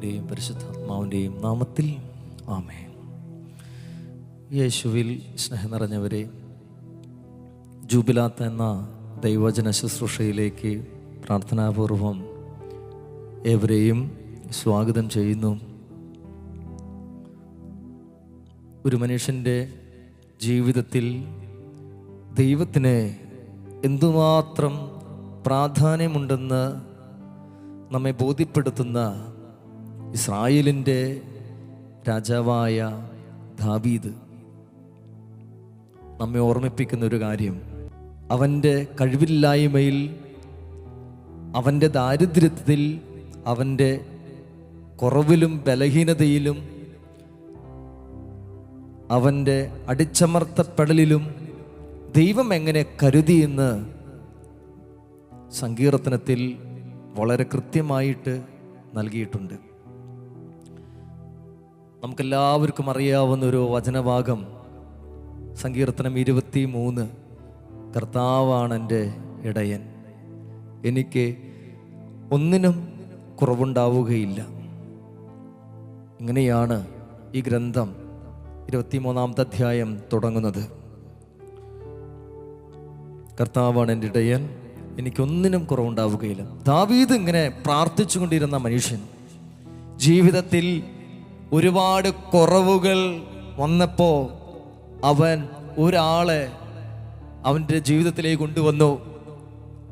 പിതാവിൻ്റെയും പരിശുദ്ധാത്മാവിൻ്റെയും നാമത്തിൽ ആമേൻ. യേശുവിൽ സ്നേഹം നിറഞ്ഞവരെ, ജൂബിലാത്ത് എന്ന ദൈവവചന ശുശ്രൂഷയിലേക്ക് പ്രാർത്ഥനാപൂർവം ഏവരെയും സ്വാഗതം ചെയ്യുന്നു. ഒരു മനുഷ്യൻ്റെ ജീവിതത്തിൽ ദൈവത്തിന് എന്തുമാത്രം പ്രാധാന്യമുണ്ടെന്ന് നമ്മെ ബോധ്യപ്പെടുത്തുന്ന ഇസ്രായേലിൻ്റെ രാജാവായ ദാവീദ് നമ്മെ ഓർമ്മിപ്പിക്കുന്ന ഒരു കാര്യം, അവൻ്റെ കഴിവില്ലായ്മയിൽ, അവൻ്റെ ദാരിദ്ര്യത്തിൽ, അവൻ്റെ കുറവിലും ബലഹീനതയിലും, അവൻ്റെ അടിച്ചമർത്തപ്പെടലിലും ദൈവം എങ്ങനെ കരുതിയെന്ന് സങ്കീർത്തനത്തിൽ വളരെ കൃത്യമായിട്ട് നൽകിയിട്ടുണ്ട്. നമുക്കെല്ലാവർക്കും അറിയാവുന്ന ഒരു വചനഭാഗം സങ്കീർത്തനം 23, കർത്താവാണ് എൻ്റെ ഇടയൻ, എനിക്ക് ഒന്നിനും കുറവുണ്ടാവുകയില്ല. ഇങ്ങനെയാണ് ഈ ഗ്രന്ഥം 23-ാമത്തെ അധ്യായം തുടങ്ങുന്നത്. കർത്താവാണ് എൻ്റെ ഇടയൻ, എനിക്കൊന്നിനും കുറവുണ്ടാവുകയില്ല. ദാവീദ് ഇങ്ങനെ പ്രാർത്ഥിച്ചു കൊണ്ടിരുന്ന മനുഷ്യൻ ജീവിതത്തിൽ ഒരുപാട് കുറവുകൾ വന്നപ്പോൾ അവൻ ഒരാളെ അവൻ്റെ ജീവിതത്തിലേക്ക് കൊണ്ടുവന്നു.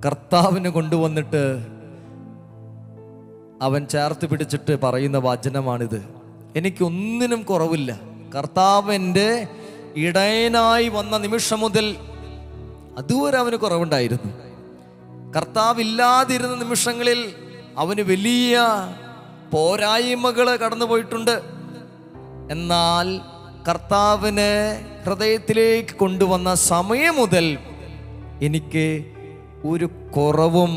കർത്താവിനെ കൊണ്ടുവന്നിട്ട് അവൻ ചേർത്ത് പിടിച്ചിട്ട് പറയുന്ന വചനമാണിത്: എനിക്കൊന്നിനും കുറവില്ല. കർത്താവിൻ്റെ ഇടയനായി വന്ന നിമിഷം മുതൽ അതുവരെ അവന് കുറവുണ്ടായിരുന്നു. കർത്താവില്ലാതിരുന്ന നിമിഷങ്ങളിൽ അവന് വലിയ പോരായ്മകൾ കടന്നു പോയിട്ടുണ്ട്. എന്നാൽ കർത്താവിനെ ഹൃദയത്തിലേക്ക് കൊണ്ടുവന്ന സമയം മുതൽ എനിക്ക് ഒരു കുറവും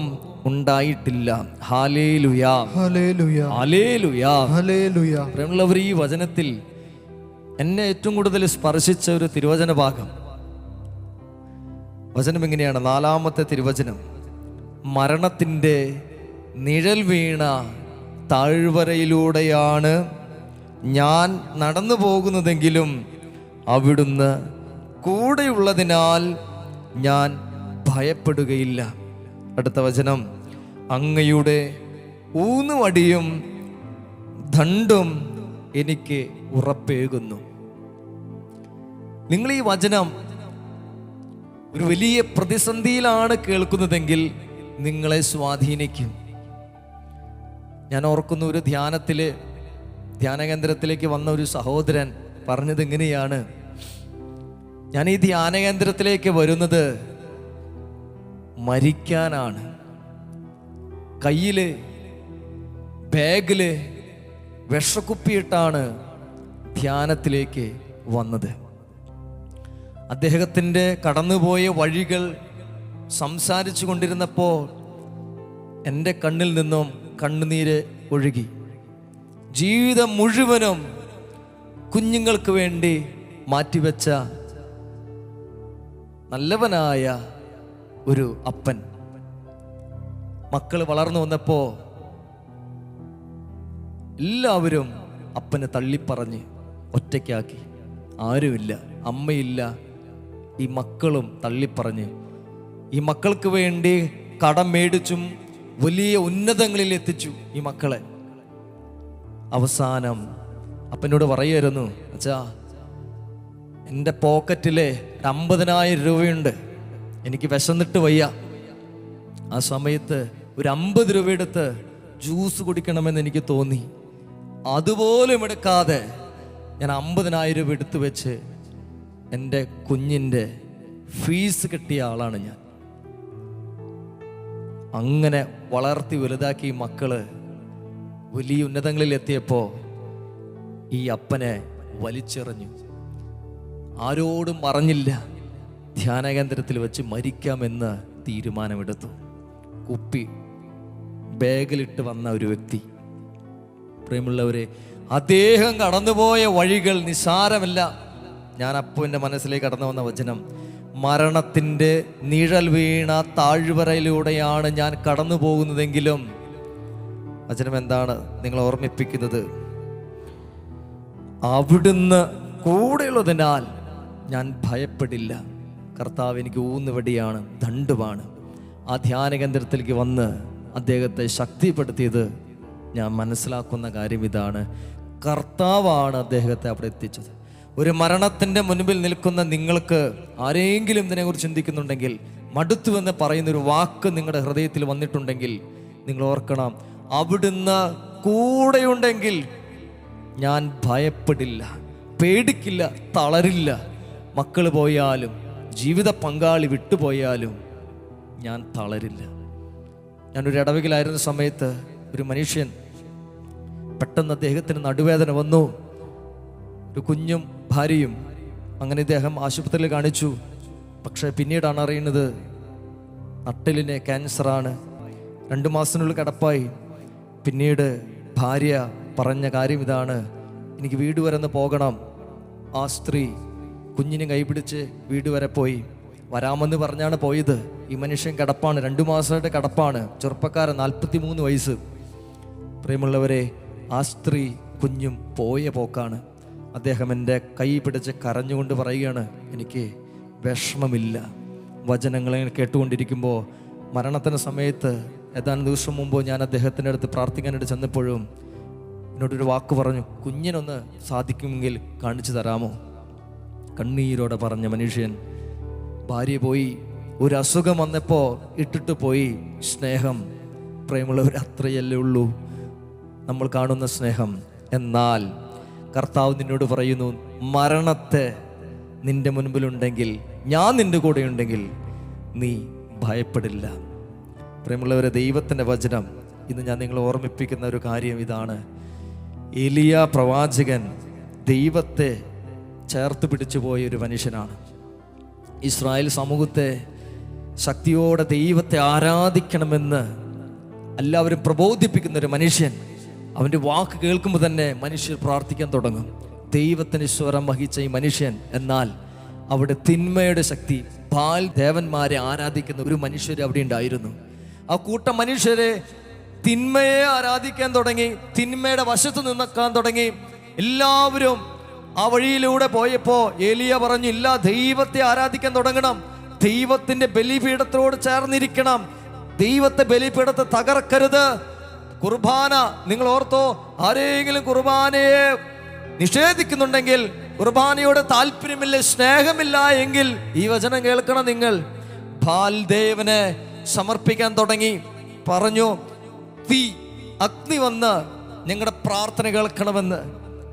ഉണ്ടായിട്ടില്ല. ഹല്ലേലൂയ, ഹല്ലേലൂയ, ഹല്ലേലൂയ, ഹല്ലേലൂയ. പ്രിയമുള്ളവർ, ഈ വചനത്തിൽ എന്നെ ഏറ്റവും കൂടുതൽ സ്പർശിച്ച ഒരു തിരുവചന ഭാഗം, വചനം ഇങ്ങനെയാണ്. 4-ാമത്തെ തിരുവചനം: മരണത്തിൻ്റെ നിഴൽ വീണ താഴ്വരയിലൂടെയാണ് ഞാൻ നടന്നു പോകുന്നതെങ്കിലും അവിടുന്ന് കൂടെയുള്ളതിനാൽ ഞാൻ ഭയപ്പെടുകയില്ല. അടുത്ത വചനം: അങ്ങയുടെ ഊന്നുവടിയും ദണ്ഡും എനിക്ക് ഉറപ്പേകുന്നു. നിങ്ങൾ ഈ വചനം ഒരു വലിയ പ്രതിസന്ധിയിലാണ് കേൾക്കുന്നതെങ്കിൽ നിങ്ങളെ സ്വാധീനിക്കും. ഞാൻ ഓർക്കുന്ന ഒരു ധ്യാനകേന്ദ്രത്തിലേക്ക് വന്ന ഒരു സഹോദരൻ പറഞ്ഞത് ഇങ്ങനെയാണ്: ഞാൻ ഈ ധ്യാനകേന്ദ്രത്തിലേക്ക് വരുന്നത് മരിക്കാനാണ്. കയ്യില് ബാഗില് വിഷക്കുപ്പിയിട്ടാണ് ധ്യാനത്തിലേക്ക് വന്നത്. അദ്ദേഹത്തിൻ്റെ കടന്നുപോയ വഴികൾ സംസാരിച്ചു കൊണ്ടിരുന്നപ്പോൾ എൻ്റെ കണ്ണിൽ നിന്നും കണ്ണുനീര് ഒഴുകി. ജീവിതം മുഴുവനും കുഞ്ഞുങ്ങൾക്ക് വേണ്ടി മാറ്റിവെച്ച നല്ലവനായ ഒരു അപ്പൻ, മക്കൾ വളർന്നു വന്നപ്പോൾ എല്ലാവരും അപ്പനെ തള്ളിപ്പറഞ്ഞ് ഒറ്റയ്ക്കാക്കി. ആരുമില്ല, അമ്മയില്ല, ഈ മക്കളും തള്ളിപ്പറഞ്ഞ് ഈ മക്കൾക്ക് വേണ്ടി കടം മേടിച്ചും വലിയ ഉന്നതങ്ങളിൽ എത്തിച്ചു ഈ മക്കളെ. അവസാനം അപ്പനോട് പറയുമായിരുന്നു: അച്ഛാ, എൻ്റെ പോക്കറ്റിലെ 50,000 രൂപയുണ്ട്, എനിക്ക് വിശന്നിട്ട് വയ്യ. ആ സമയത്ത് ഒരു 50 രൂപ എടുത്ത് ജ്യൂസ് കുടിക്കണമെന്ന് എനിക്ക് തോന്നി. അതുപോലും എടുക്കാതെ ഞാൻ 50,000 രൂപ എടുത്തു വെച്ച് എൻ്റെ കുഞ്ഞിൻ്റെ ഫീസ് കിട്ടിയ ആളാണ് ഞാൻ. അങ്ങനെ വളർത്തി വലുതാക്കി മക്കള് വലിയ ഉന്നതങ്ങളിൽ എത്തിയപ്പോൾ ഈ അപ്പനെ വലിച്ചെറിഞ്ഞു. ആരോടും പറഞ്ഞില്ല. ധ്യാനകേന്ദ്രത്തിൽ വെച്ച് മരിക്കാമെന്ന് തീരുമാനമെടുത്തു. കുപ്പി ബാഗിലിട്ട് വന്ന ഒരു വ്യക്തി. പ്രിയമുള്ളവരെ, അദ്ദേഹം കടന്നുപോയ വഴികൾ നിസ്സാരമല്ല. ഞാൻ അപ്പോൾ എൻ്റെ മനസ്സിലേക്ക് കടന്നു വന്ന വചനം: മരണത്തിൻ്റെ നിഴൽ വീണ താഴ്വരയിലൂടെയാണ് ഞാൻ കടന്നു പോകുന്നതെങ്കിലും വചനം എന്താണ് നിങ്ങൾ ഓർമ്മിപ്പിക്കുന്നത്? അവിടുന്ന് കൂടെയുള്ളതിനാൽ ഞാൻ ഭയപ്പെടില്ല. കർത്താവ് എനിക്ക് ഊന്നുവടിയാണ്, ദണ്ഡുമാണ്. ആ ധ്യാന കേന്ദ്രത്തിലേക്ക് വന്ന് അദ്ദേഹത്തെ ശക്തിപ്പെടുത്തിയത് ഞാൻ മനസ്സിലാക്കുന്ന കാര്യം ഇതാണ്: കർത്താവാണ് അദ്ദേഹത്തെ അവിടെ എത്തിച്ചത്. ഒരു മരണത്തിൻ്റെ മുൻപിൽ നിൽക്കുന്ന നിങ്ങൾക്ക് ആരെങ്കിലും ഇതിനെക്കുറിച്ച് ചിന്തിക്കുന്നുണ്ടെങ്കിൽ, മടുത്തുവെന്ന് പറയുന്നൊരു വാക്ക് നിങ്ങളുടെ ഹൃദയത്തിൽ വന്നിട്ടുണ്ടെങ്കിൽ, നിങ്ങൾ ഓർക്കണം, അവിടുന്ന് കൂടെയുണ്ടെങ്കിൽ ഞാൻ ഭയപ്പെടില്ല, പേടിക്കില്ല, തളരില്ല. മക്കൾ പോയാലും ജീവിത പങ്കാളി വിട്ടുപോയാലും ഞാൻ തളരില്ല. ഞാനൊരു ഇടവകയിലായിരുന്ന സമയത്ത് ഒരു മനുഷ്യൻ പെട്ടെന്ന് അദ്ദേഹത്തിന് നടുവേദന വന്നു. ഒരു കുഞ്ഞും ഭാര്യയും. അങ്ങനെ ഇദ്ദേഹം ആശുപത്രിയിൽ കാണിച്ചു. പക്ഷേ പിന്നീടാണ് അറിയുന്നത് നട്ടെല്ലിന് ക്യാൻസറാണ്. 2 മാസത്തിനുള്ളിൽ കിടപ്പായി. പിന്നീട് ഭാര്യ പറഞ്ഞ കാര്യം ഇതാണ്: എനിക്ക് വീട് വരെ ഒന്ന് പോകണം. ആ സ്ത്രീ കുഞ്ഞിനെ കൈപിടിച്ച് വീട് വരെ പോയി. വരാമെന്ന് പറഞ്ഞാണ് പോയത്. ഈ മനുഷ്യൻ കിടപ്പാണ്, 2 മാസമായിട്ട് കിടപ്പാണ്. ചെറുപ്പക്കാരൻ, 43 വയസ്സ്. പ്രിയമുള്ളവരെ, ആ സ്ത്രീ കുഞ്ഞും പോയ പോക്കാണ്. അദ്ദേഹം എൻ്റെ കൈ പിടിച്ച് കരഞ്ഞുകൊണ്ട് പറയുകയാണ്, എനിക്ക് വിഷമമില്ല. വചനങ്ങളെ കേട്ടുകൊണ്ടിരിക്കുമ്പോൾ മരണത്തിൻ്റെ സമയത്ത് ഏതാനും ദിവസം മുമ്പ് ഞാൻ അദ്ദേഹത്തിൻ്റെ അടുത്ത് പ്രാർത്ഥിക്കാനായിട്ട് ചെന്നപ്പോഴും എന്നോടൊരു വാക്ക് പറഞ്ഞു: കുഞ്ഞിനൊന്ന് സാധിക്കുമെങ്കിൽ കാണിച്ചു തരാമോ? കണ്ണീരോടെ പറഞ്ഞ മനുഷ്യൻ ഭാര്യ പോയി. ഒരു അസുഖം വന്നപ്പോൾ ഇട്ടിട്ട് പോയി. സ്നേഹം, പ്രേമുള്ളവർ, അത്രയല്ലേ ഉള്ളൂ നമ്മൾ കാണുന്ന സ്നേഹം. എന്നാൽ കർത്താവ് നിന്നോട് പറയുന്നു, മരണത്തെ നിന്റെ മുൻപിലുണ്ടെങ്കിൽ, ഞാൻ നിന്റെ കൂടെ ഉണ്ടെങ്കിൽ നീ ഭയപ്പെടില്ല. പ്രേമുള്ളവരെ, ദൈവത്തിൻ്റെ വചനം ഇന്ന് ഞാൻ നിങ്ങളെ ഓർമ്മിപ്പിക്കുന്ന ഒരു കാര്യം ഇതാണ്: എലിയ പ്രവാചകൻ ദൈവത്തെ ചേർത്ത് പിടിച്ചു പോയ ഒരു മനുഷ്യനാണ്. ഇസ്രായേൽ സമൂഹത്തെ ശക്തിയോടെ ദൈവത്തെ ആരാധിക്കണമെന്ന് എല്ലാവരും പ്രബോധിപ്പിക്കുന്ന ഒരു മനുഷ്യൻ. അവൻ്റെ വാക്ക് കേൾക്കുമ്പോൾ തന്നെ മനുഷ്യർ പ്രാർത്ഥിക്കാൻ തുടങ്ങും. ദൈവത്തിന് സ്വരം വഹിച്ച ഈ മനുഷ്യൻ, എന്നാൽ അവിടെ തിന്മയുടെ ശക്തി, ബാൽ ദേവന്മാരെ ആരാധിക്കുന്ന ഒരു മനുഷ്യർ അവിടെ ഉണ്ടായിരുന്നു. ആ കൂട്ടം മനുഷ്യരെ തിന്മയെ ആരാധിക്കാൻ തുടങ്ങി, തിന്മയുടെ വശത്ത് നിന്നക്കാൻ തുടങ്ങി. എല്ലാവരും ആ വഴിയിലൂടെ പോയപ്പോൾ ഏലിയ പറഞ്ഞു, ഇല്ല, ദൈവത്തെ ആരാധിക്കാൻ തുടങ്ങണം, ദൈവത്തിന്റെ ബലിപീഠത്തോട് ചേർന്നിരിക്കണം, ദൈവത്തെ ബലിപീഠത്തെ തകർക്കരുത്. കുർബാന, നിങ്ങൾ ഓർത്തോ, ആരെങ്കിലും കുർബാനയെ നിഷേധിക്കുന്നുണ്ടെങ്കിൽ, കുർബാനയോട് താല്പര്യമില്ല, സ്നേഹമില്ല എങ്കിൽ ഈ വചനം കേൾക്കണം നിങ്ങൾ. ബാൽദേവനെ സമർപ്പിക്കാൻ തുടങ്ങി. പറഞ്ഞു, തീ, അഗ്നി വന്ന് ഞങ്ങളുടെ പ്രാർത്ഥന കേൾക്കണമെന്ന്.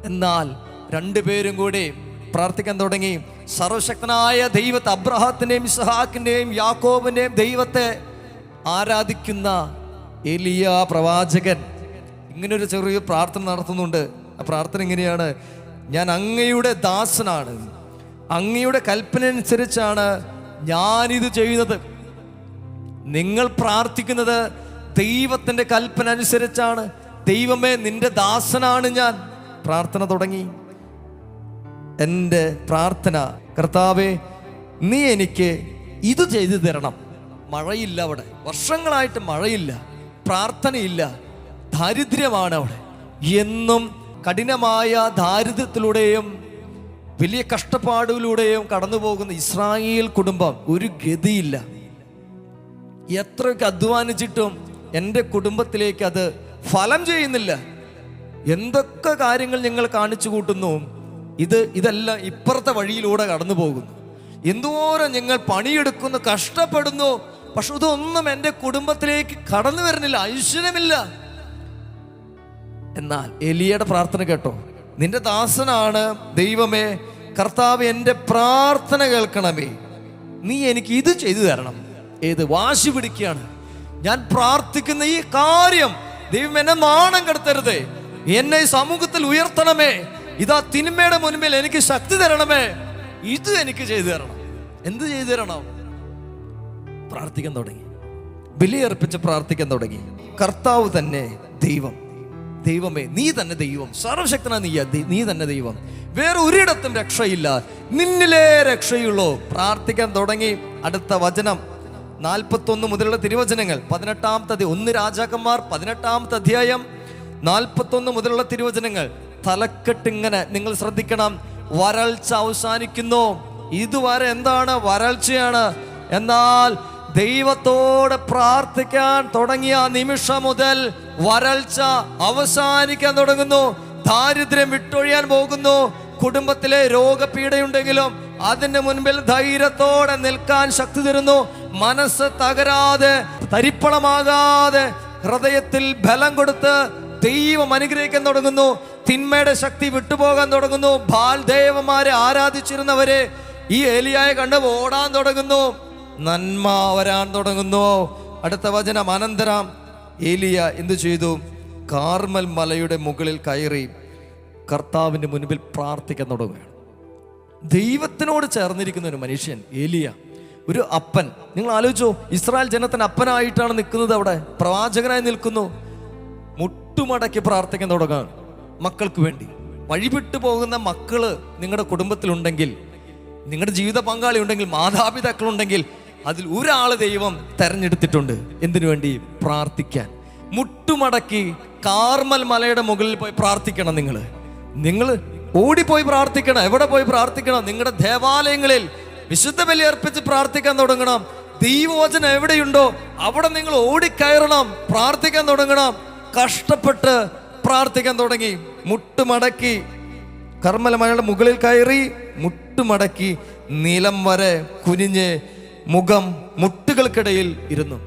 എന്നാൽ 2 പേരും കൂടി പ്രാർത്ഥിക്കാൻ തുടങ്ങി. സർവശക്തനായ ദൈവത്തെ, അബ്രഹാത്തിൻ്റെയും ഇസ്ഹാക്കിൻ്റെയും യാക്കോബിൻ്റെയും ദൈവത്തെ ആരാധിക്കുന്ന എലിയ പ്രവാചകൻ ഇങ്ങനൊരു ചെറിയ പ്രാർത്ഥന നടത്തുന്നുണ്ട്. ആ പ്രാർത്ഥന ഇങ്ങനെയാണ്: ഞാൻ അങ്ങയുടെ ദാസനാണ്, അങ്ങയുടെ കൽപ്പന അനുസരിച്ചാണ് ഞാനിത് ചെയ്യുന്നത്. നിങ്ങൾ പ്രാർത്ഥിക്കുന്നത് ദൈവത്തിൻ്റെ കൽപ്പന അനുസരിച്ചാണ്. ദൈവമേ, നിന്റെ ദാസനാണ് ഞാൻ. പ്രാർത്ഥന തുടങ്ങി. എൻ്റെ പ്രാർത്ഥന, കർത്താവേ, നീ എനിക്ക് ഇത് ചെയ്തു തരണം. മഴയില്ല അവിടെ, വർഷങ്ങളായിട്ട് മഴയില്ല, പ്രാർത്ഥനയില്ല, ദാരിദ്ര്യമാണ് അവിടെ. എന്നും കഠിനമായ ദാരിദ്ര്യത്തിലൂടെയും വലിയ കഷ്ടപ്പാടിലൂടെയും കടന്നു പോകുന്ന ഇസ്രായേൽ കുടുംബം ഒരു ഗതിയില്ല. എത്രയൊക്കെ അധ്വാനിച്ചിട്ടും എൻ്റെ കുടുംബത്തിലേക്ക് അത് ഫലം ചെയ്യുന്നില്ല. എന്തൊക്കെ കാര്യങ്ങൾ ഞങ്ങൾ കാണിച്ചു കൂട്ടുന്നു, ഇതെല്ലാം ഇപ്പുറത്തെ വഴിയിലൂടെ കടന്നു പോകുന്നു. എന്തോരം ഞങ്ങൾ പണിയെടുക്കുന്നു, കഷ്ടപ്പെടുന്നു, പക്ഷെ ഇതൊന്നും എൻ്റെ കുടുംബത്തിലേക്ക് കടന്നു വരുന്നില്ല, ഐശ്വര്യമില്ല. എന്നാൽ എലിയയുടെ പ്രാർത്ഥന കേട്ടോ. നിന്റെ ദാസനാണ് ദൈവമേ, കർത്താവ്, എൻ്റെ പ്രാർത്ഥന കേൾക്കണമേ, നീ എനിക്ക് ഇത് ചെയ്തു തരണം. ഏത് വാശി പിടിക്കുകയാണ്, ഞാൻ പ്രാർത്ഥിക്കുന്ന ഈ കാര്യം ദൈവം എന്നെ നാണം കെടുത്തരുതേ, എന്നെ സമൂഹത്തിൽ ഉയർത്തണമേ, ഇതാ തിന്മയുടെ മുൻപിൽ എനിക്ക് ശക്തി തരണമേ, ഇത് എനിക്ക് ചെയ്തു തരണം. എന്ത് ചെയ്തു തരണം? പ്രാർത്ഥിക്കാൻ തുടങ്ങി, ബലിയർപ്പിച്ച് പ്രാർത്ഥിക്കാൻ തുടങ്ങി. കർത്താവ് തന്നെ ദൈവം, ദൈവമേ നീ തന്നെ ദൈവം, സർവശക്തനാ നീ തന്നെ ദൈവം, വേറെ ഒരിടത്തും രക്ഷയില്ല, നിന്നിലേ രക്ഷയുള്ളൂ. പ്രാർത്ഥിക്കാൻ തുടങ്ങി. അടുത്ത വചനം 41 മുതലുള്ള തിരുവചനങ്ങൾ. 1 രാജാക്കന്മാർ 18 അധ്യായം 41 മുതലുള്ള തിരുവചനങ്ങൾ. തലക്കെട്ടിങ്ങനെ നിങ്ങൾ ശ്രദ്ധിക്കണം. വരൾച്ച അവസാനിക്കുന്നു. ഇതുവരെ എന്താണ്? വരൾച്ചയാണ്. എന്നാൽ ദൈവത്തോട് പ്രാർത്ഥിക്കാൻ തുടങ്ങിയ നിമിഷം മുതൽ വരൾച്ച അവസാനിക്കാൻ തുടങ്ങുന്നു. ദാരിദ്ര്യം വിട്ടൊഴിയാൻ പോകുന്നു. കുടുംബത്തിലെ രോഗപീഠയുണ്ടെങ്കിലും അതിന്റെ മുൻപിൽ ധൈര്യത്തോടെ നിൽക്കാൻ ശക്തി തരുന്നു. മനസ്സ് തകരാതെ, തരിപ്പണമാകാതെ, ഹൃദയത്തിൽ ബലം കൊടുത്ത് ദൈവം അനുഗ്രഹിക്കാൻ തുടങ്ങുന്നു. തിന്മയുടെ ശക്തി വിട്ടുപോകാൻ തുടങ്ങുന്നു. ബാൽ ദേവന്മാരെ ആരാധിച്ചിരുന്നവരെ ഈ ഏലിയായെ കണ്ട് ഓടാൻ തുടങ്ങുന്നു. നന്മ വരാൻ തുടങ്ങുന്നു. അടുത്ത വചനം. അനന്തരം ഏലിയ എന്തു ചെയ്തു? കാർമൽ മലയുടെ മുകളിൽ കയറി കർത്താവിന്റെ മുൻപിൽ പ്രാർത്ഥിക്കാൻ തുടങ്ങുകയാണ്. ദൈവത്തിനോട് ചേർന്നിരിക്കുന്ന ഒരു മനുഷ്യൻ ഏലിയ, ഒരു അപ്പൻ. നിങ്ങൾ ആലോചിച്ചോ, ഇസ്രായേൽ ജനത്തിന് അപ്പനായിട്ടാണ് നിൽക്കുന്നത്. അവിടെ പ്രവാചകനായി നിൽക്കുന്നു. മുട്ടുമടക്കി പ്രാർത്ഥിക്കാൻ തുടങ്ങാൻ മക്കൾക്ക് വേണ്ടി. വഴിവിട്ടു പോകുന്ന മക്കള് നിങ്ങളുടെ കുടുംബത്തിലുണ്ടെങ്കിൽ, നിങ്ങളുടെ ജീവിത പങ്കാളി ഉണ്ടെങ്കിൽ, മാതാപിതാക്കളുണ്ടെങ്കിൽ, അതിൽ ഒരാള് ദൈവം തെരഞ്ഞെടുത്തിട്ടുണ്ട്. എന്തിനു വേണ്ടി? പ്രാർത്ഥിക്കാൻ. മുട്ടുമടക്കി കാർമൽ മലയുടെ മുകളിൽ പോയി പ്രാർത്ഥിക്കണം. നിങ്ങൾ ഓടിപ്പോയി പ്രാർത്ഥിക്കണം. എവിടെ പോയി പ്രാർത്ഥിക്കണം? നിങ്ങളുടെ ദേവാലയങ്ങളിൽ വിശുദ്ധ ബലി അർപ്പിച്ച് പ്രാർത്ഥിക്കാൻ തുടങ്ങണം. ദൈവവചനം എവിടെയുണ്ടോ അവിടെ നിങ്ങൾ ഓടിക്കയറണം, പ്രാർത്ഥിക്കാൻ തുടങ്ങണം. കഷ്ടപ്പെട്ട് പ്രാർത്ഥിക്കാൻ തുടങ്ങി. മുട്ടുമടക്കി കർമ്മല മലയുടെ മുകളിൽ കയറി മുട്ടുമടക്കി നിലം വരെ കുനിഞ്ഞ് മുഖം മുട്ടുകൾക്കിടയിൽ ഇരുന്നു.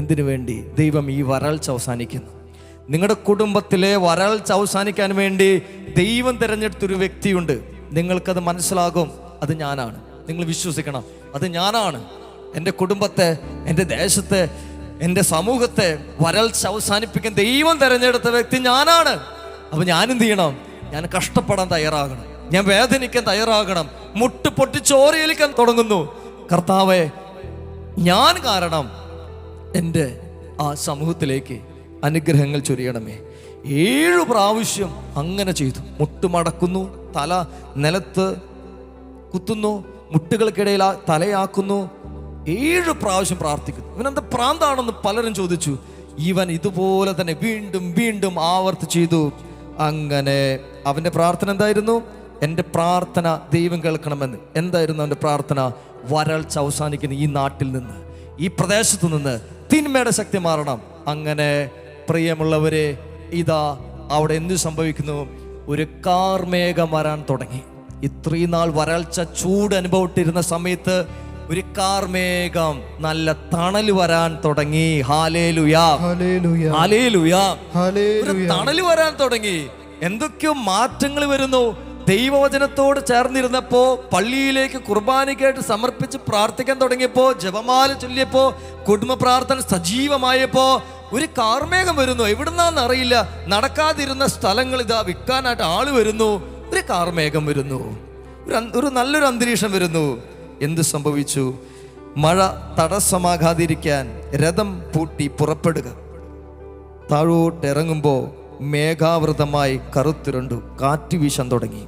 എന്തിനു വേണ്ടി? ദൈവം ഈ വരൾച്ച അവസാനിക്കുന്നു. നിങ്ങളുടെ കുടുംബത്തിലെ വരൾച്ച അവസാനിക്കാൻ വേണ്ടി ദൈവം തിരഞ്ഞെടുത്തൊരു വ്യക്തിയുണ്ട്. നിങ്ങൾക്കത് മനസ്സിലാകും. അത് ഞാനാണ്. നിങ്ങൾ വിശ്വസിക്കണം. അത് ഞാനാണ്. എൻ്റെ കുടുംബത്തെ, എൻ്റെ ദേശത്തെ, എൻ്റെ സമൂഹത്തെ വരൾച്ച അവസാനിപ്പിക്കാൻ ദൈവം തിരഞ്ഞെടുത്ത വ്യക്തി ഞാനാണ്. അപ്പൊ ഞാൻ എന്ത് ചെയ്യണം? ഞാൻ കഷ്ടപ്പെടാൻ തയ്യാറാകണം. ഞാൻ വേദനിക്കാൻ തയ്യാറാകണം. മുട്ട് പൊട്ടിച്ചോരയേൽക്കാൻ തുടങ്ങുന്നു. കർത്താവേ, ഞാൻ കാരണം എൻ്റെ ആ സമൂഹത്തിലേക്ക് അനുഗ്രഹങ്ങൾ ചൊരിയണമേ. 7 പ്രാവശ്യം അങ്ങനെ ചെയ്തു. മുട്ടുമടക്കുന്നു, തല നിലത്ത് കുത്തുന്നു, മുട്ടുകൾക്കിടയിൽ തലയാക്കുന്നു. 7 പ്രാവശ്യം പ്രാർത്ഥിക്കുന്നു. ഇവനെന്താ പ്രാന്താണെന്ന് പലരും ചോദിച്ചു. ഇവൻ ഇതുപോലെ തന്നെ വീണ്ടും വീണ്ടും ആവർത്തി ചെയ്തു. അങ്ങനെ അവന്റെ പ്രാർത്ഥന എന്തായിരുന്നു? എൻ്റെ പ്രാർത്ഥന ദൈവം കേൾക്കണമെന്ന്. എന്തായിരുന്നു അവന്റെ പ്രാർത്ഥന? വരൾച്ച അവസാനിക്കുന്ന ഈ നാട്ടിൽ നിന്ന്, ഈ പ്രദേശത്തു നിന്ന് തിന്മയുടെ ശക്തി മാറണം. അങ്ങനെ പ്രിയമുള്ളവരെ, ഇതാ അവിടെ എന്ത് സംഭവിക്കുന്നു? ഒരു കാർമേഘം വരാൻ തുടങ്ങി. ഇത്രയും നാൾ വരൾച്ച ചൂട് അനുഭവപ്പെട്ടിരുന്ന സമയത്ത് ഒരു കാർമേഘം, നല്ല തണൽ വരാൻ തുടങ്ങി. ഹല്ലേലൂയ, ഹല്ലേലൂയ, ഹല്ലേലൂയ. ഒരു തണൽ വരാൻ തുടങ്ങി. എന്തൊക്കെയോ മാറ്റങ്ങൾ വരുന്നു. ദൈവവചനത്തോട് ചേർന്നിരുന്നപ്പോ, പള്ളിയിലേക്ക് കുർബാനയ്ക്കായിട്ട് സമർപ്പിച്ച് പ്രാർത്ഥിക്കാൻ തുടങ്ങിയപ്പോ, ജപമാല ചൊല്ലിയപ്പോ, കുടുംബ പ്രാർത്ഥന സജീവമായപ്പോ ഒരു കാർമേഘം വരുന്നു. എവിടുന്നാന്ന് അറിയില്ല. നടക്കാതിരുന്ന സ്ഥലങ്ങൾ ഇതാ വിൽക്കാനായിട്ട് ആള് വരുന്നു. ഒരു കാർമേഘം വരുന്നു. ഒരു നല്ലൊരു അന്തരീക്ഷം വരുന്നു. എന്ത് സംഭവിച്ചു? മഴ തടസ്സമാകാതിരിക്കാൻ രഥം പൂട്ടി പുറപ്പെടുക. താഴോട്ടിറങ്ങുമ്പോ മേഘാവൃതമായി കറുത്തിരണ്ടു. കാറ്റ് വീശാൻ തുടങ്ങി.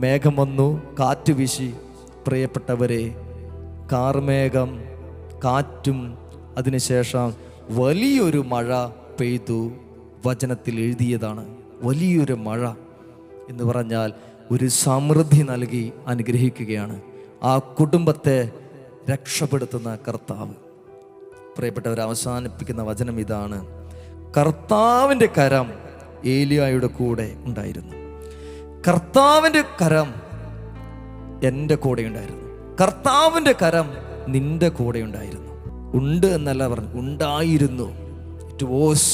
മേഘം വന്നു, കാറ്റ് വീശി. പ്രിയപ്പെട്ടവരെ, കാർമേഘം, കാറ്റും അതിനുശേഷം വലിയൊരു മഴ പെയ്തു. വചനത്തിൽ എഴുതിയതാണ്. വലിയൊരു മഴ എന്ന് പറഞ്ഞാൽ ഒരു സമൃദ്ധി നൽകി അനുഗ്രഹിക്കുകയാണ്. ആ കുടുംബത്തെ രക്ഷപ്പെടുത്തുന്ന കർത്താവ്. പ്രിയപ്പെട്ടവർ, അവസാനിപ്പിക്കുന്ന വചനം ഇതാണ്. കർത്താവിൻ്റെ കരം ഏലിയായുടെ കൂടെ ഉണ്ടായിരുന്നു. കർത്താവിൻ്റെ കരം എൻ്റെ കൂടെ ഉണ്ടായിരുന്നു. കർത്താവിൻ്റെ കരം നിന്റെ കൂടെ ഉണ്ടായിരുന്നു. ഉണ്ട് എന്നല്ല പറഞ്ഞു, ഉണ്ടായിരുന്നു. It was.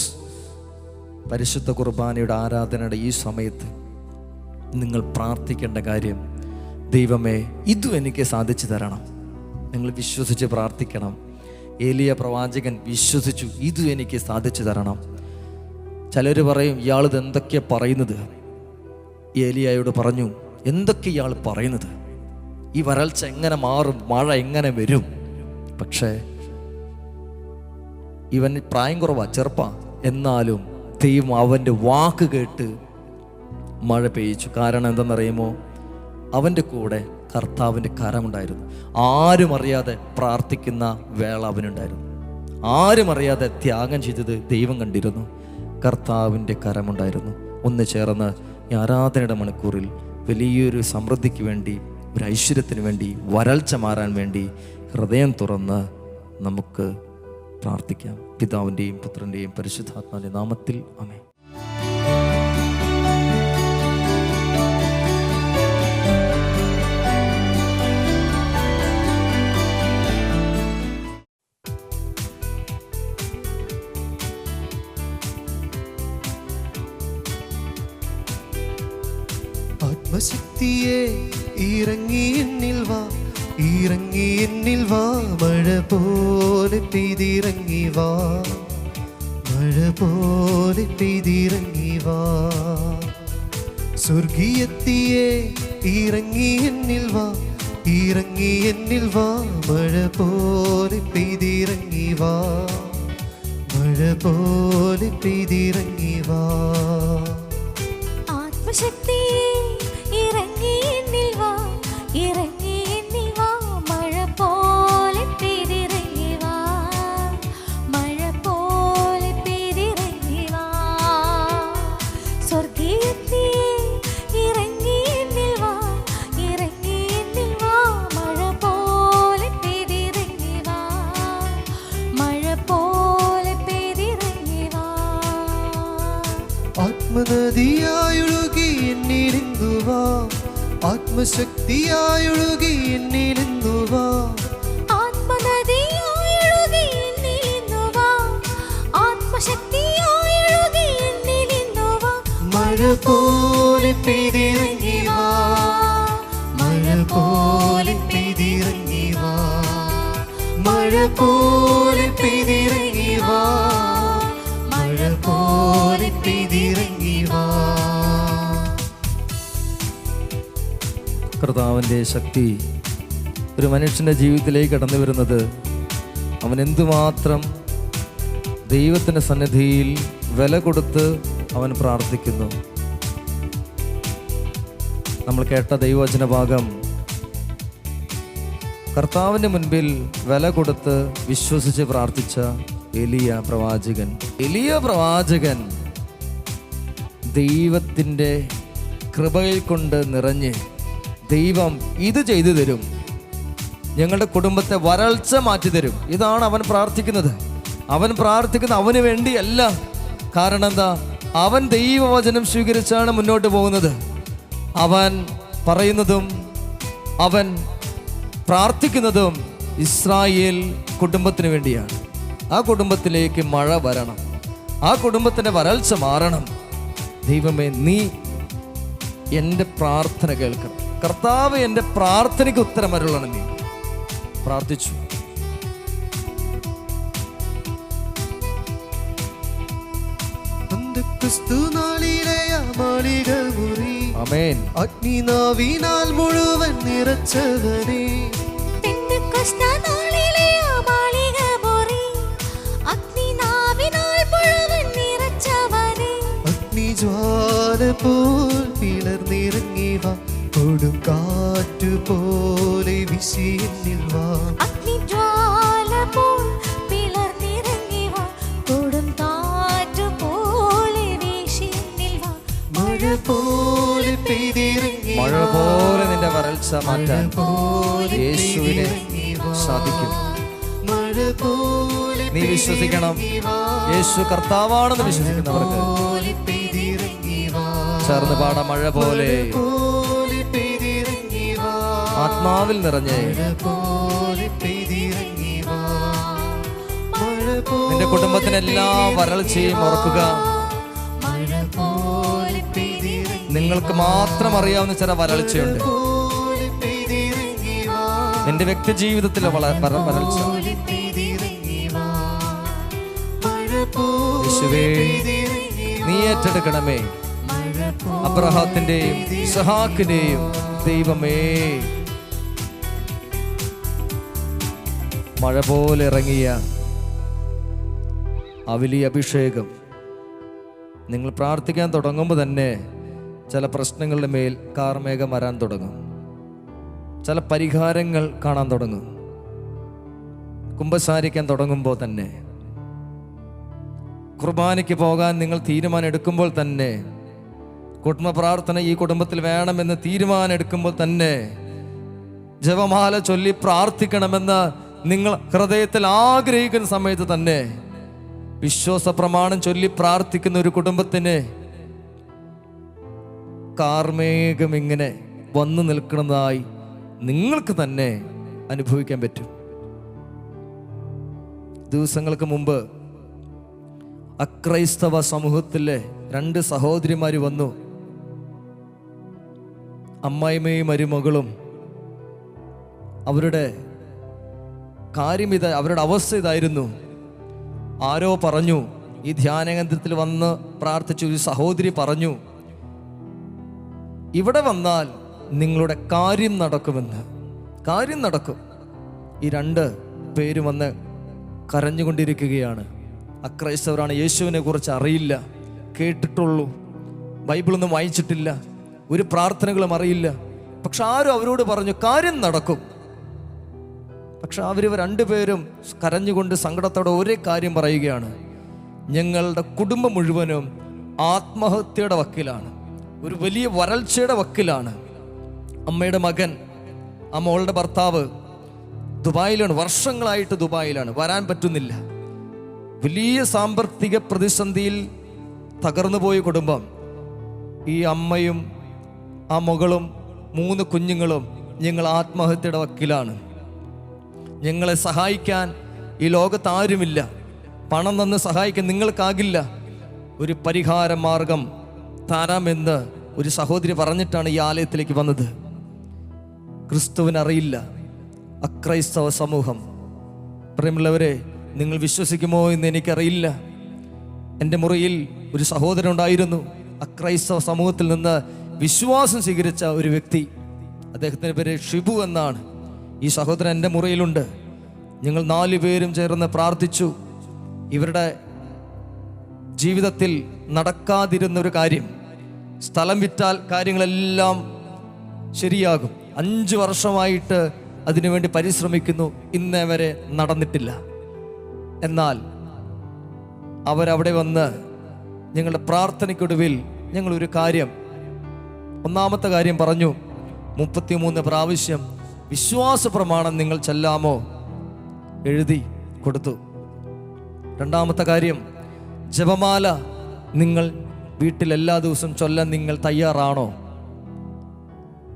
പരിശുദ്ധ കുർബാനയുടെ ആരാധനയുടെ ഈ സമയത്ത് നിങ്ങൾ പ്രാർത്ഥിക്കേണ്ട കാര്യം, ദൈവമേ, ഇതും എനിക്ക് സാധിച്ചു തരണം. നിങ്ങൾ വിശ്വസിച്ച് പ്രാർത്ഥിക്കണം. ഏലിയ പ്രവാചകൻ വിശ്വസിച്ചു, ഇതും എനിക്ക് സാധിച്ചു തരണം. ചിലർ പറയും, ഇയാളിത് എന്തൊക്കെയാ പറയുന്നത്? ഏലിയായോട് പറഞ്ഞു, എന്തൊക്കെ ഇയാൾ പറയുന്നത്? ഈ വരൾച്ച എങ്ങനെ മാറും? മഴ എങ്ങനെ വരും? പക്ഷേ ഇവൻ പ്രായം കുറവാ, ചെറുപ്പാ. എന്നാലും ദൈവം അവൻ്റെ വാക്ക് കേട്ട് മഴ പെയ്യിച്ചു. കാരണം എന്തെന്നറിയുമോ? അവൻ്റെ കൂടെ കർത്താവിൻ്റെ കരമുണ്ടായിരുന്നു. ആരും അറിയാതെ പ്രാർത്ഥിക്കുന്ന വേള അവനുണ്ടായിരുന്നു. ആരും അറിയാതെ ത്യാഗം ചെയ്തത് ദൈവം കണ്ടിരുന്നു. കർത്താവിൻ്റെ കരമുണ്ടായിരുന്നു. ഒന്ന് ചേർന്ന് ഈ ആരാധനയുടെ മണിക്കൂറിൽ വലിയൊരു സമൃദ്ധിക്ക് വേണ്ടി, ഒരു ഐശ്വര്യത്തിന് വേണ്ടി, വരൾച്ച മാറാൻ വേണ്ടി ഹൃദയം തുറന്ന് നമുക്ക് പ്രാർത്ഥിക്കാം. പിതാവിൻ്റെയും പുത്രൻ്റെയും പരിശുദ്ധാത്മാവിൻ്റെ നാമത്തിൽ ആമേൻ. ആത്മശക്തിയെ ഇറങ്ങി എന്നിൽ വാ, ഇറങ്ങി എന്നിൽ വാ, മഴ പോലെ പെയ്തിറങ്ങി വാ, മഴ പോലെ പെയ്തിറങ്ങി വാ. സ്വർഗീയത്തിയെ ഇറങ്ങി എന്നിൽ വാ, ഇറങ്ങി എന്നിൽ വാ, മഴ പോലെ പെയ്തിറങ്ങി വാ, മഴ പോലെ പെയ്തിറങ്ങി വാ. ആത്മശക്തിയെ ഇറങ്ങി എന്നിൽ വാ, ഇറങ്ങി എന്നിൽ വാ, മഴ പോലെ പെയ്തിറങ്ങി വാ, മഴ പോലെ പെയ്തിറങ്ങി വാ. സ്വർഗീയത്തിയെ ഇറങ്ങി എന്നിൽ വാ, ഇറങ്ങി എന്നിൽ വാ, മഴ പോലെ പെയ്തിറങ്ങി വാ, മഴ പോലെ പെയ്തിറങ്ങി വാ. ആത്മനദിയായൊഴുകി എന്നിലിന്നു വാ, ആത്മശക്തിയായൊഴുകി എന്നിലിന്നു വാ, ആത്മനദിയായൊഴുകി എന്നിലിന്നു വാ, ആത്മശക്തിയായൊഴുകി എന്നിലിന്നു വാ. മഴ പോലെ പെയ്തിറങ്ങി വാ, മഴ പോലെ പെയ്തിറങ്ങി വാ, മഴ പോലെ പെയ്തിറങ്ങി വാ, മഴ പോലെ പെയ്തിറങ്ങി വാ. കർത്താവിൻ്റെ ശക്തി ഒരു മനുഷ്യൻ്റെ ജീവിതത്തിലേക്ക് കടന്നു വരുന്നത് അവൻ എന്തുമാത്രം ദൈവത്തിൻ്റെ സന്നിധിയിൽ വില കൊടുത്ത് അവൻ പ്രാർത്ഥിക്കുന്നു. നമ്മൾ കേട്ട ദൈവവചന ഭാഗം കർത്താവിൻ്റെ മുൻപിൽ വില കൊടുത്ത് വിശ്വസിച്ച് പ്രാർത്ഥിച്ച എലിയ പ്രവാചകൻ. എലിയ പ്രവാചകൻ ദൈവത്തിൻ്റെ കൃപയിൽ കൊണ്ട് നിറഞ്ഞ് ദൈവം ഇത് ചെയ്തു തരും, ഞങ്ങളുടെ കുടുംബത്തെ വരൾച്ച മാറ്റി തരും, ഇതാണ് അവൻ പ്രാർത്ഥിക്കുന്നത്. അവൻ പ്രാർത്ഥിക്കുന്ന അവന് വേണ്ടിയല്ല. കാരണം എന്താ? അവൻ ദൈവവചനം സ്വീകരിച്ചാണ് മുന്നോട്ട് പോകുന്നത്. അവൻ പറയുന്നതും അവൻ പ്രാർത്ഥിക്കുന്നതും ഇസ്രായേൽ കുടുംബത്തിന് വേണ്ടിയാണ്. ആ കുടുംബത്തിലേക്ക് മഴ വരണം, ആ കുടുംബത്തിൻ്റെ വരൾച്ച മാറണം. ദൈവമേ, നീ എൻ്റെ പ്രാർത്ഥന കേൾക്കണം. കർത്താവ് എൻ്റെ പ്രാർത്ഥനയ്ക്ക് ഉത്തരം അരുളണം. നീ പ്രാർത്ഥിച്ചു. ആമേൻ. അഗ്നിനാവിനാൽ മുഴുവൻ നിറച്ചവനേ, അഗ്നിജ്വാല പോൽ പിളർന്നിറങ്ങി വാ, കൊടും കാറ്റു പോലെ വീശി എന്നിൽ വാ, അഗ്നിജ്വാല പോൽ പിളർന്നിറങ്ങി വാ, കൊടും കാറ്റ് പോലെ വീശി എന്നിൽ വാ. മഴ പോലെ പെയ്തിറങ്ങി മഴ പോലെ നിന്റെ വരൾച്ച മാറ്റാൻ യേശുവിനെ സാധിക്കും. മഴ പോലെ നീ വിശ്വസിക്കണം. യേശു കർത്താവാണെന്ന് വിശ്വസിക്കുന്നവർക്ക് ചേർന്ന് പാടാം. മഴ പോലെ ആത്മാവിൽ നിറഞ്ഞ് നിന്റെ കുടുംബത്തിന് എല്ലാ വരൾച്ചയും ഓർക്കുക. നിങ്ങൾക്ക് മാത്രം അറിയാവുന്ന ചില വരൾച്ചയുണ്ട്. നിന്റെ വ്യക്തി ജീവിതത്തിലെ വരൾച്ച. യേശുവേ, നീ ഏറ്റെടുക്കണമേ. അബ്രഹാത്തിന്റെയും ഇസ്ഹാക്കിന്റെയും ദൈവമേ, മഴ പോലെ ഇറങ്ങിയ ആ വലിയ അഭിഷേകം നിങ്ങൾ പ്രാർത്ഥിക്കാൻ തുടങ്ങുമ്പോൾ തന്നെ ചില പ്രശ്നങ്ങളുടെ മേൽ കാർമേഘം വരാൻ തുടങ്ങും. ചില പരിഹാരങ്ങൾ കാണാൻ തുടങ്ങും. കുമ്പസാരിക്കാൻ തുടങ്ങുമ്പോൾ തന്നെ, കുർബാനയ്ക്ക് പോകാൻ നിങ്ങൾ തീരുമാനം എടുക്കുമ്പോൾ തന്നെ, കുടുംബ പ്രാർത്ഥന ഈ കുടുംബത്തിൽ വേണമെന്ന് തീരുമാനം എടുക്കുമ്പോൾ തന്നെ, ജപമാല ചൊല്ലി പ്രാർത്ഥിക്കണമെന്ന് നിങ്ങൾ ഹൃദയത്തിൽ ആഗ്രഹിക്കുന്ന സമയത്ത് തന്നെ, വിശ്വാസ പ്രമാണം ചൊല്ലി പ്രാർത്ഥിക്കുന്ന ഒരു കുടുംബത്തിന് കാർമേഘം ഇങ്ങനെ വന്നു നിൽക്കുന്നതായി നിങ്ങൾക്ക് തന്നെ അനുഭവിക്കാൻ പറ്റും. ദിവസങ്ങൾക്ക് മുമ്പ് അക്രൈസ്തവ സമൂഹത്തിലെ 2 സഹോദരിമാർ വന്നു. അമ്മായിമ്മയും മരുമകളും. അവരുടെ അവരുടെ അവസ്ഥ ഇതായിരുന്നു. ആരോ പറഞ്ഞു, ഈ ധ്യാനകേന്ദ്രത്തിൽ വന്ന് പ്രാർത്ഥിച്ചു ഒരു സഹോദരി പറഞ്ഞു, ഇവിടെ വന്നാൽ നിങ്ങളുടെ കാര്യം നടക്കുമെന്ന്. കാര്യം നടക്കും. ഈ 2 പേരും വന്ന് കരഞ്ഞുകൊണ്ടിരിക്കുകയാണ്. അക്രൈസ്തവരാണ്, യേശുവിനെ കുറിച്ച് അറിയില്ല, കേട്ടിട്ടുള്ളൂ, ബൈബിളൊന്നും വായിച്ചിട്ടില്ല, ഒരു പ്രാർത്ഥനകളും അറിയില്ല. പക്ഷെ ആരും അവരോട് പറഞ്ഞു കാര്യം നടക്കും. പക്ഷെ അവർ 2 പേരും കരഞ്ഞുകൊണ്ട് സങ്കടത്തോടെ ഒരേ കാര്യം പറയുകയാണ്, ഞങ്ങളുടെ കുടുംബം മുഴുവനും ആത്മഹത്യയുടെ വക്കിലാണ്, ഒരു വലിയ വരൾച്ചയുടെ വക്കിലാണ്. അമ്മയുടെ മകൻ, ആ മോളുടെ ഭർത്താവ് ദുബായിലാണ്, വർഷങ്ങളായിട്ട് ദുബായിലാണ്, വരാൻ പറ്റുന്നില്ല. വലിയ സാമ്പത്തിക പ്രതിസന്ധിയിൽ തകർന്നു പോയ കുടുംബം. ഈ അമ്മയും ആ മകളും 3 കുഞ്ഞുങ്ങളും ഞങ്ങൾ ആത്മഹത്യയുടെ വക്കിലാണ്. ഞങ്ങളെ സഹായിക്കാൻ ഈ ലോകത്ത് ആരുമില്ല, പണം തന്ന് സഹായിക്കാൻ നിങ്ങൾക്കാകില്ല, ഒരു പരിഹാര മാർഗം തരാമെന്ന് ഒരു സഹോദരി പറഞ്ഞിട്ടാണ് ഈ ആലയത്തിലേക്ക് വന്നത്. ക്രിസ്തുവിനറിയില്ല അക്രൈസ്തവ സമൂഹം. പ്രിയമുള്ളവരെ, നിങ്ങൾ വിശ്വസിക്കുമോ എന്ന് എനിക്കറിയില്ല. എൻ്റെ മുറിയിൽ ഒരു സഹോദരൻ ഉണ്ടായിരുന്നു, അക്രൈസ്തവ സമൂഹത്തിൽ നിന്ന് വിശ്വാസം സ്വീകരിച്ച ഒരു വ്യക്തി. അദ്ദേഹത്തിൻ്റെ പേര് ഷിബു എന്നാണ്. ഈ സഹോദരൻ എൻ്റെ മുറിയിലുണ്ട്. ഞങ്ങൾ 4 പേരും ചേർന്ന് പ്രാർത്ഥിച്ചു. ഇവരുടെ ജീവിതത്തിൽ നടക്കാതിരുന്നൊരു കാര്യം, സ്ഥലം വിറ്റാൽ കാര്യങ്ങളെല്ലാം ശരിയാകും. 5 വർഷമായിട്ട് അതിനുവേണ്ടി പരിശ്രമിക്കുന്നു, ഇന്നേ വരെ നടന്നിട്ടില്ല. എന്നാൽ അവരവിടെ വന്ന് ഞങ്ങളുടെ പ്രാർത്ഥനയ്ക്കൊടുവിൽ ഞങ്ങളൊരു കാര്യം, ഒന്നാമത്തെ കാര്യം പറഞ്ഞു, 33 പ്രാവശ്യം വിശ്വാസ പ്രമാണം നിങ്ങൾ ചൊല്ലാമോ എഴുതി കൊടുത്തു. രണ്ടാമത്തെ കാര്യം, ജപമാല നിങ്ങൾ വീട്ടിൽ എല്ലാ ദിവസവും ചൊല്ലാൻ നിങ്ങൾ തയ്യാറാണോ?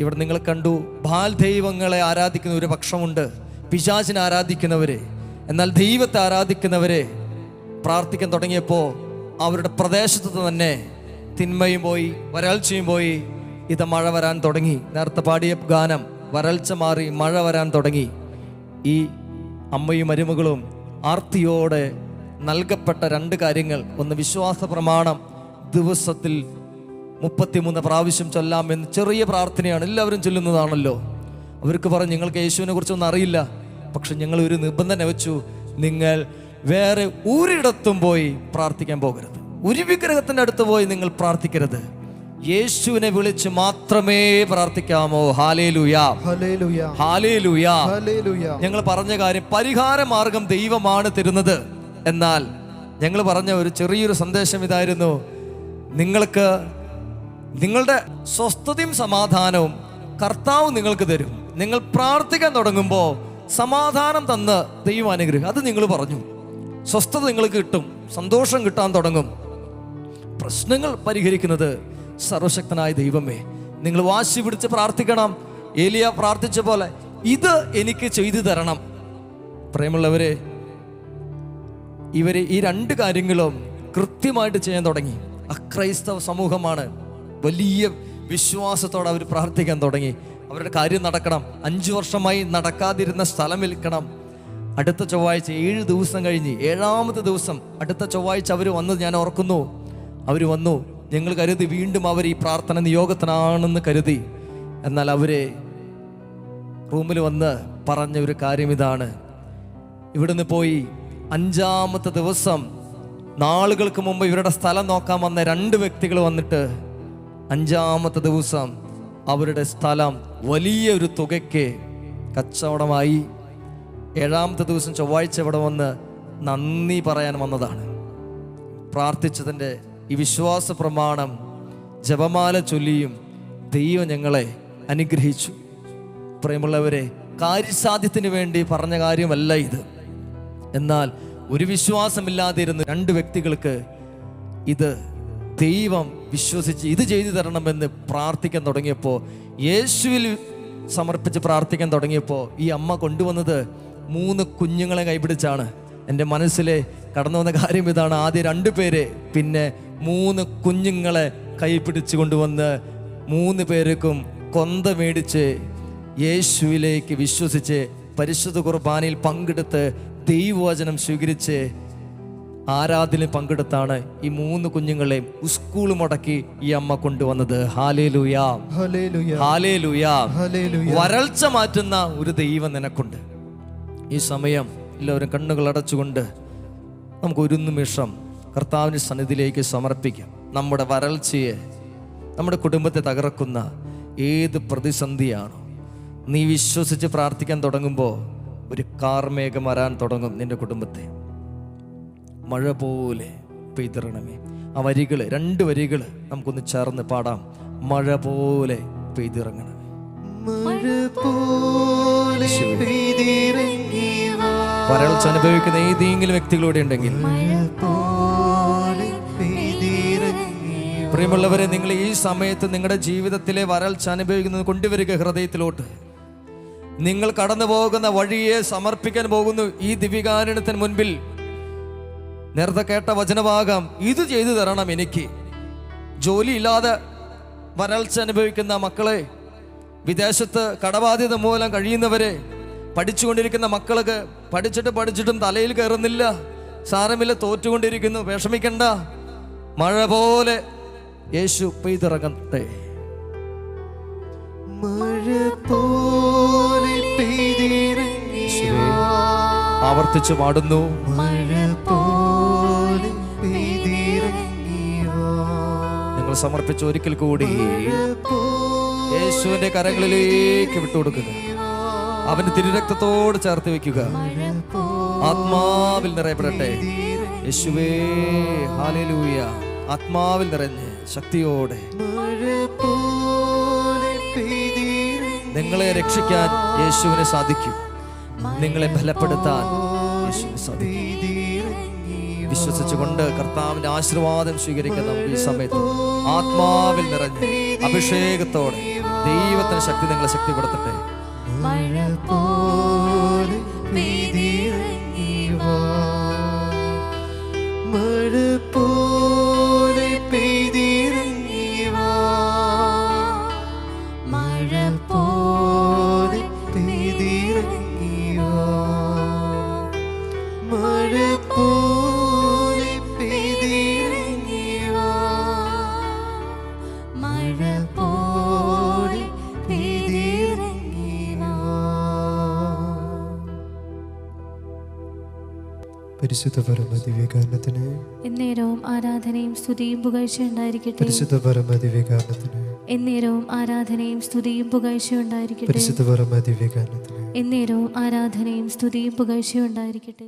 ഇവിടെ നിങ്ങൾ കണ്ടു, ബാൽ ദൈവങ്ങളെ ആരാധിക്കുന്ന ഒരു പക്ഷമുണ്ട്, പിശാചിനെ ആരാധിക്കുന്നവരെ. എന്നാൽ ദൈവത്തെ ആരാധിക്കുന്നവരെ പ്രാർത്ഥിക്കാൻ തുടങ്ങിയപ്പോൾ അവരുടെ പ്രദേശത്ത് തന്നെ തിന്മയും പോയി, വരൾച്ചയും പോയി. ഇത് മഴ വരാൻ തുടങ്ങി. നേരത്തെ പാടിയ ഗാനം, വരൾച്ച മാറി മഴ വരാൻ തുടങ്ങി. ഈ അമ്മയും മരുമകളും ആർത്തിയോടെ നൽകപ്പെട്ട 2 കാര്യങ്ങൾ, ഒന്ന് വിശ്വാസ പ്രമാണം ദിവസത്തിൽ 33 പ്രാവശ്യം ചൊല്ലാമെന്ന് ചെറിയ പ്രാർത്ഥനയാണ്, എല്ലാവരും ചൊല്ലുന്നതാണല്ലോ. അവർക്ക് പറഞ്ഞു, നിങ്ങൾക്ക് യേശുവിനെ കുറിച്ചൊന്നും അറിയില്ല, പക്ഷെ ഞങ്ങൾ ഒരു നിബന്ധന വെച്ചു, നിങ്ങൾ വേറെ ഒരിടത്തും പോയി പ്രാർത്ഥിക്കാൻ പോകരുത്, ഒരു വിഗ്രഹത്തിൻ്റെ അടുത്ത് പോയി നിങ്ങൾ പ്രാർത്ഥിക്കരുത്, യേശുവിനെ വിളിച്ച് മാത്രമേ പ്രാർത്ഥിക്കാമോ. ഹല്ലേലൂയാ, ഹല്ലേലൂയ, ഹല്ലേലൂയ, ഹല്ലേലൂയ. ഞങ്ങൾ പറഞ്ഞ കാര്യം, പരിഹാര മാർഗം ദൈവമാണ് തരുന്നത്. എന്നാൽ ഞങ്ങൾ പറഞ്ഞ ഒരു ചെറിയൊരു സന്ദേശം ഇതായിരുന്നു, നിങ്ങൾക്ക് നിങ്ങളുടെ സ്വസ്ഥതയും സമാധാനവും കർത്താവ് നിങ്ങൾക്ക് തരും. നിങ്ങൾ പ്രാർത്ഥിക്കാൻ തുടങ്ങുമ്പോൾ സമാധാനം തന്ന് ദൈവം അനുഗ്രഹിക്കും. അത് നിങ്ങൾ പറഞ്ഞു, സ്വസ്ഥത നിങ്ങൾക്ക് കിട്ടും, സന്തോഷം കിട്ടാൻ തുടങ്ങും. പ്രശ്നങ്ങൾ പരിഹരിക്കുന്നത് സർവശക്തനായ ദൈവമേ. നിങ്ങൾ വാശി പിടിച്ച് പ്രാർത്ഥിക്കണം. ഏലിയ പ്രാർത്ഥിച്ച പോലെ ഇത് എനിക്ക് ചെയ്തു തരണം. പ്രേമുള്ളവരെ, ഇവര് ഈ 2 കാര്യങ്ങളും കൃത്യമായിട്ട് ചെയ്യാൻ തുടങ്ങി. അക്രൈസ്തവ സമൂഹമാണ്, വലിയ വിശ്വാസത്തോടെ അവർ പ്രാർത്ഥിക്കാൻ തുടങ്ങി. അവരുടെ കാര്യം നടക്കണം. 5 വർഷമായി നടക്കാതിരുന്ന സ്ഥലം വിൽക്കണം. അടുത്ത ചൊവ്വാഴ്ച 7 ദിവസം കഴിഞ്ഞ് 7ാമത്തെ ദിവസം അടുത്ത ചൊവ്വാഴ്ച അവർ വന്നത് ഞാൻ ഓർക്കുന്നു. അവർ വന്നു. ഞങ്ങൾ കരുതി വീണ്ടും അവർ ഈ പ്രാർത്ഥന നിയോഗത്തിനാണെന്ന് കരുതി. എന്നാൽ അവരെ റൂമിൽ വന്ന് പറഞ്ഞ ഒരു കാര്യം ഇതാണ്, ഇവിടുന്ന് പോയി 5ാമത്തെ ദിവസം, നാളുകൾക്ക് മുമ്പ് ഇവരുടെ സ്ഥലം നോക്കാൻ വന്ന 2 വ്യക്തികൾ വന്നിട്ട് 5ാമത്തെ ദിവസം അവരുടെ സ്ഥലം വലിയൊരു തുകയ്ക്ക് കച്ചവടമായി. 7ാമത്തെ ദിവസം ചൊവ്വാഴ്ച ഇവിടെ വന്ന് നന്ദി പറയാൻ വന്നതാണ്. പ്രാർത്ഥിച്ചതിൻ്റെ ഈ വിശ്വാസ പ്രമാണം ജപമാല ചൊല്ലിയും ദൈവം ഞങ്ങളെ അനുഗ്രഹിച്ചു. പ്രിയമുള്ളവരെ, കാര്യസാധ്യത്തിന് വേണ്ടി പറഞ്ഞ കാര്യമല്ല ഇത്. എന്നാൽ ഒരു വിശ്വാസമില്ലാതിരുന്ന 2 വ്യക്തികൾക്ക് ഇത് ദൈവം വിശ്വസിച്ച് ഇത് ചെയ്തു തരണമെന്ന് പ്രാർത്ഥിക്കാൻ തുടങ്ങിയപ്പോൾ, യേശുവിൽ സമർപ്പിച്ച് പ്രാർത്ഥിക്കാൻ തുടങ്ങിയപ്പോൾ ഈ അമ്മ കൊണ്ടുവന്നത് 3 കുഞ്ഞുങ്ങളെ കൈപിടിച്ചാണ്. എൻ്റെ മനസ്സിൽ കടന്നു വന്ന കാര്യം ഇതാണ്. ആദ്യം 2 പേര്, പിന്നെ 3 കുഞ്ഞുങ്ങളെ കൈപിടിച്ച് കൊണ്ടുവന്ന് 3 പേർക്കും കൊന്ത മേടിച്ച് യേശുവിലേക്ക് വിശ്വസിച്ച് പരിശുദ്ധ കുർബാനയിൽ പങ്കെടുത്ത് ദൈവവചനം സ്വീകരിച്ച് ആരാധനയിൽ പങ്കെടുത്താണ് ഈ 3 കുഞ്ഞുങ്ങളെയും സ്കൂൾ മുടക്കി ഈ അമ്മ കൊണ്ടുവന്നത്. ഹല്ലേലൂയാ, ഹല്ലേലൂയ, ഹല്ലേലൂയാ. ഹല്ലേലൂയ. വരൾച്ച മാറ്റുന്ന ഒരു ദൈവം നിനക്കുണ്ട്. ഈ സമയം എല്ലാവരും കണ്ണുകൾ അടച്ചുകൊണ്ട് നമുക്ക് ഒരു നിമിഷം കർത്താവിൻ്റെ സന്നിധിയിലേക്ക് സമർപ്പിക്കാം. നമ്മുടെ വരൾച്ചയെ, നമ്മുടെ കുടുംബത്തെ തകർക്കുന്ന ഏത് പ്രതിസന്ധിയാണോ നീ വിശ്വസിച്ച് പ്രാർത്ഥിക്കാൻ തുടങ്ങുമ്പോൾ ഒരു കാർമേഘം വരാൻ തുടങ്ങും നിന്റെ കുടുംബത്തെ. മഴ പോലെ പെയ്തിറങ്ങണമേ. ആ വരികൾ, 2 വരികൾ നമുക്കൊന്ന് ചേർന്ന് പാടാം. മഴ പോലെ പെയ്തിറങ്ങണം. മഴ പോലെ പെയ്തിറങ്ങി വാ. വരൾച്ച അനുഭവിക്കുന്ന ഏതെങ്കിലും വ്യക്തികളോടെ ഉണ്ടെങ്കിൽ, മഴ പോലെ പെയ്തിറങ്ങി വാ. പ്രിയമുള്ളവരെ, നിങ്ങൾ ഈ സമയത്ത് നിങ്ങളുടെ ജീവിതത്തിലെ വരൾച്ച അനുഭവിക്കുന്നത് കൊണ്ടുവരിക ഹൃദയത്തിലോട്ട്. നിങ്ങൾ കടന്നു പോകുന്ന വഴിയെ സമർപ്പിക്കാൻ പോകുന്നു ഈ ദിവ്യകാരുണ്യത്തിന് മുൻപിൽ. നേരത്തെ കേട്ട വചനഭാഗം, ഇത് ചെയ്തു തരണം എനിക്ക്. ജോലിയില്ലാതെ വരൾച്ച അനുഭവിക്കുന്ന മക്കളെ, വിദേശത്ത് കടബാധ്യത മൂലം കഴിയുന്നവരെ, പഠിച്ചുകൊണ്ടിരിക്കുന്ന മക്കൾക്ക് പഠിച്ചിട്ടും തലയിൽ കയറുന്നില്ല, സാരമില്ല, തോറ്റുകൊണ്ടിരിക്കുന്നു, വിഷമിക്കണ്ട. മഴ പോലെ യേശു പെയ്തിറങ്ങട്ടെ. മഴ പോലെ പെയ്തിറങ്ങി വാ. ആവർത്തിച്ചു പാടുന്നു. മഴ പോലെ പെയ്തിറങ്ങി വാ. നിങ്ങൾ സമർപ്പിച്ച ഒരിക്കൽ കൂടി പോലെ യേശുവിന്റെ കരങ്ങളിലേക്ക് വിട്ടുകൊടുക്കുക. അവന്റെ തിരുരക്തത്തോട് ചേർത്ത് വെക്കുക. ആത്മാവിൽ നിറയപ്പെടട്ടെ. യേശുവേ, ഹല്ലേലൂയ. ആത്മാവിൽ നിറഞ്ഞ് ശക്തിയോടെ മഴ പോലെ പെയ്തിറങ്ങി നിങ്ങളെ രക്ഷിക്കാൻ യേശുവിന് സാധിക്കും. നിങ്ങളെ ബലപ്പെടുത്താൻ യേശുവിന് സാധിക്കും. വിശ്വസിച്ചുകൊണ്ട് കർത്താവിന്റെ ആശീർവാദം സ്വീകരിക്കുന്ന നമുക്ക് ഈ സമയത്ത് ആത്മാവിൽ നിറഞ്ഞ് അഭിഷേകത്തോടെ ദൈവത്തിന് ശക്തി നിങ്ങളെ ശക്തിപ്പെടുത്തട്ടെ. മഴ പോലെ പെയ്തിറങ്ങി വാ. മഴ പോലെ പെയ്തിറങ്ങി വാ. മഴ പോലെ പെയ്തിറങ്ങി വാ. മഴ പോലെ പെയ്തിറങ്ങി വാ. മഴ പോലെ പെയ്തിറങ്ങി വാ. പരിശുദ്ധ പരമ ദിവ്യകാരണത്തിന് എന്നേരവും ആരാധനയും സ്തുതിയും പുകഴ്ചയും ഉണ്ടായിരിക്കട്ടെ. പരിശുദ്ധ പരമ ദിവ്യകാരണത്തിന് എന്നേരവും ആരാധനയും സ്തുതിയും പുകഴ്ചയും ഉണ്ടായിരിക്കട്ടെ. പരിശുദ്ധ പരമ ദിവ്യകാരണത്തിന് എന്നേരവും ആരാധനയും സ്തുതിയും പുകഴ്ചയും ഉണ്ടായിരിക്കട്ടെ.